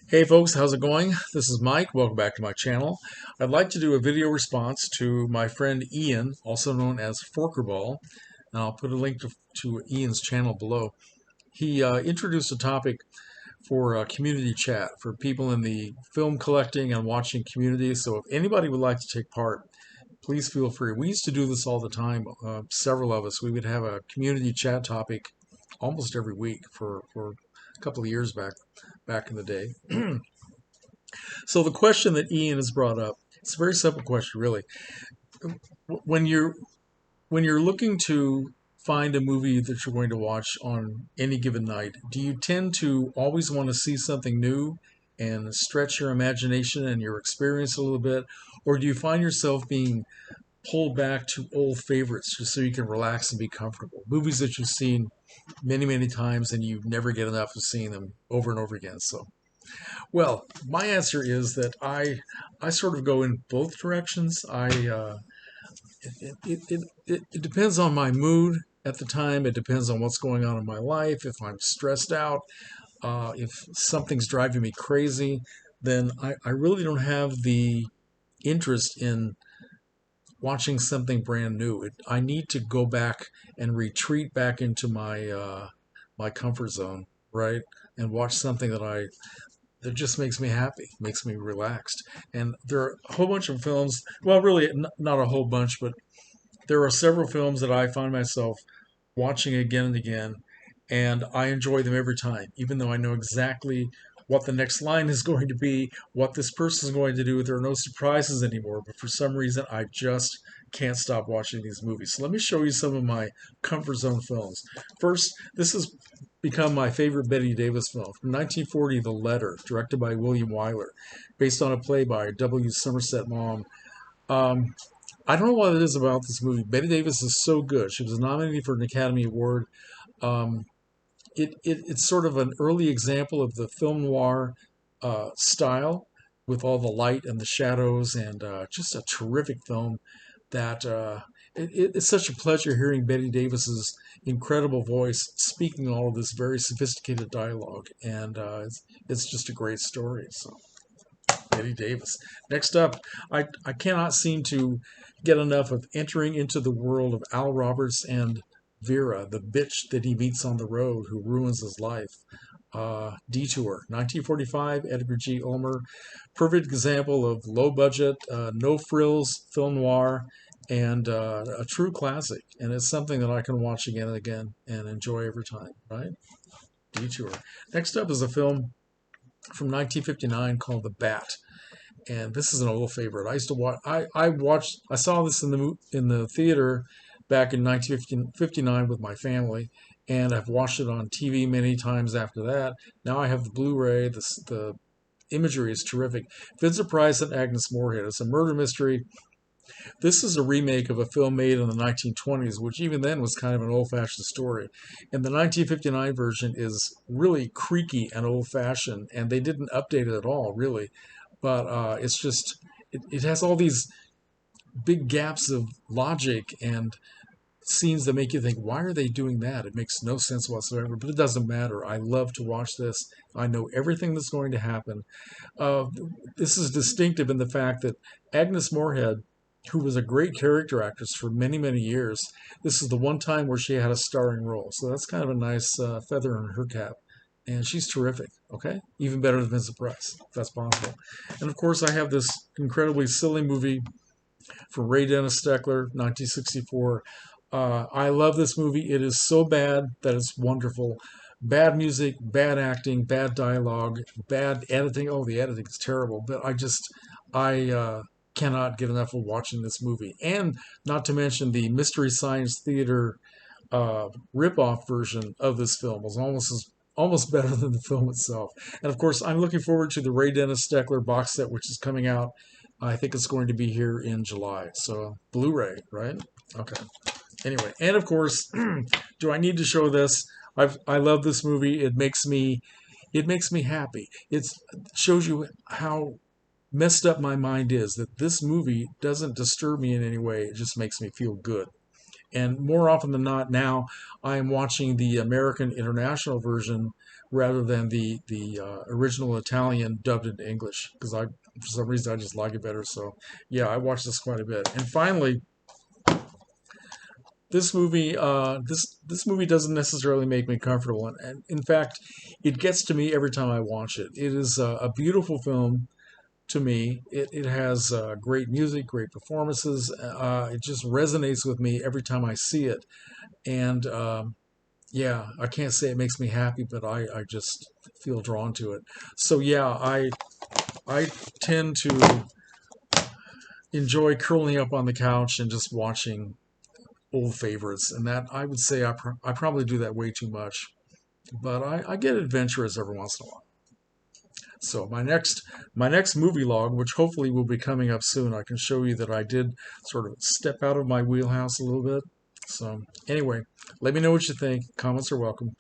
Hey folks, how's it going? This is Mike. Welcome back to my channel. I'd like to do a video response to my friend Ian, also known as Forkerball, and I'll put a link to Ian's channel below. He introduced a topic for community chat for people in the film collecting and watching community. So if anybody would like to take part, please feel free. We used to do this all the time. Several of us, we would have a community chat topic almost every week for a couple of years back in the day. So the question that Ian has brought up, it's a very simple question, really. When you're when you're looking to find a movie that you're going to watch on any given night, do you tend to always want to see something new and stretch your imagination and your experience a little bit, or do you find yourself being pulled back to old favorites just so you can relax and be comfortable? Movies that you've seen many, many times and you never get enough of seeing them over and over again. So well, my answer is that I sort of go in both directions. It depends on my mood at the time. It depends on what's going on in my life. If I'm stressed out, if something's driving me crazy, then I really don't have the interest in watching something brand new. I need to go back and retreat back into my comfort zone, right? And watch something that just makes me happy, makes me relaxed. And there are a whole bunch of films, well, really, not a whole bunch, but there are several films that I find myself watching again and again, and I enjoy them every time, even though I know exactly what the next line is going to be, what this person is going to do. There are no surprises anymore, but for some reason, I just can't stop watching these movies. So let me show you some of my comfort zone films. First, this has become my favorite Betty Davis film from 1940, The Letter, directed by William Wyler, based on a play by W. Somerset Maugham. Um, I don't know what it is about this movie. Betty Davis is so good. She was nominated for an Academy Award. Um, it's sort of an early example of the film noir style with all the light and the shadows, and just a terrific film that it's such a pleasure hearing Betty Davis's incredible voice speaking all of this very sophisticated dialogue, and it's just a great story. So Betty Davis. Next up, I cannot seem to get enough of entering into the world of Al Roberts and Vera, the bitch that he meets on the road who ruins his life. Detour, 1945, Edgar G. Ulmer. Perfect example of low budget, no frills, film noir, and a true classic. And it's something that I can watch again and again and enjoy every time, right? Detour. Next up is a film from 1959 called The Bat, and this is an old favorite. I used to watch. I watched. I saw this in the theater back in 1959 with my family, and I've watched it on TV many times after that. Now I have the Blu-ray. The imagery is terrific. Vincent Price and Agnes Moorehead. It's a murder mystery. This is a remake of a film made in the 1920s, which even then was kind of an old-fashioned story. And the 1959 version is really creaky and old-fashioned, and they didn't update it at all, really. But it's just, it has all these big gaps of logic and scenes that make you think, why are they doing that? It makes no sense whatsoever, but it doesn't matter. I love to watch this. I know everything that's going to happen. Uh, this is distinctive in the fact that Agnes Moorehead, who was a great character actress for many, many years, this is the one time where she had a starring role. So that's kind of a nice feather in her cap. And she's terrific, okay? Even better than Vincent Price, if that's possible. And of course, I have this incredibly silly movie from Ray Dennis Steckler, 1964. I love this movie. It is so bad that it's wonderful. Bad music, bad acting, bad dialogue, bad editing. Oh, the editing is terrible. But I cannot get enough of watching this movie. And not to mention the Mystery Science Theater rip-off version of this film was almost better than the film itself. And of course, I'm looking forward to the Ray Dennis Steckler box set, which is coming out. I think it's going to be here in July. So Blu-ray, right? Okay. Anyway, and of course, do I need to show this? I love this movie. It makes me happy. It shows you how messed up my mind is, that this movie doesn't disturb me in any way. It just makes me feel good. And more often than not, now I am watching the American International version rather than the original Italian dubbed into English, because I for some reason I just like it better. So yeah, I watched this quite a bit. And finally, this movie doesn't necessarily make me comfortable, and in fact, it gets to me every time I watch it. It is a beautiful film to me. It has great music, great performances. It just resonates with me every time I see it. And yeah, I can't say it makes me happy, but I just feel drawn to it. So yeah, I tend to enjoy curling up on the couch and just watching old favorites, and that I would say I probably do that way too much. But I get adventurous every once in a while. So my next movie log, which hopefully will be coming up soon, I can show you that I did sort of step out of my wheelhouse a little bit. So anyway, let me know what you think. Comments are welcome.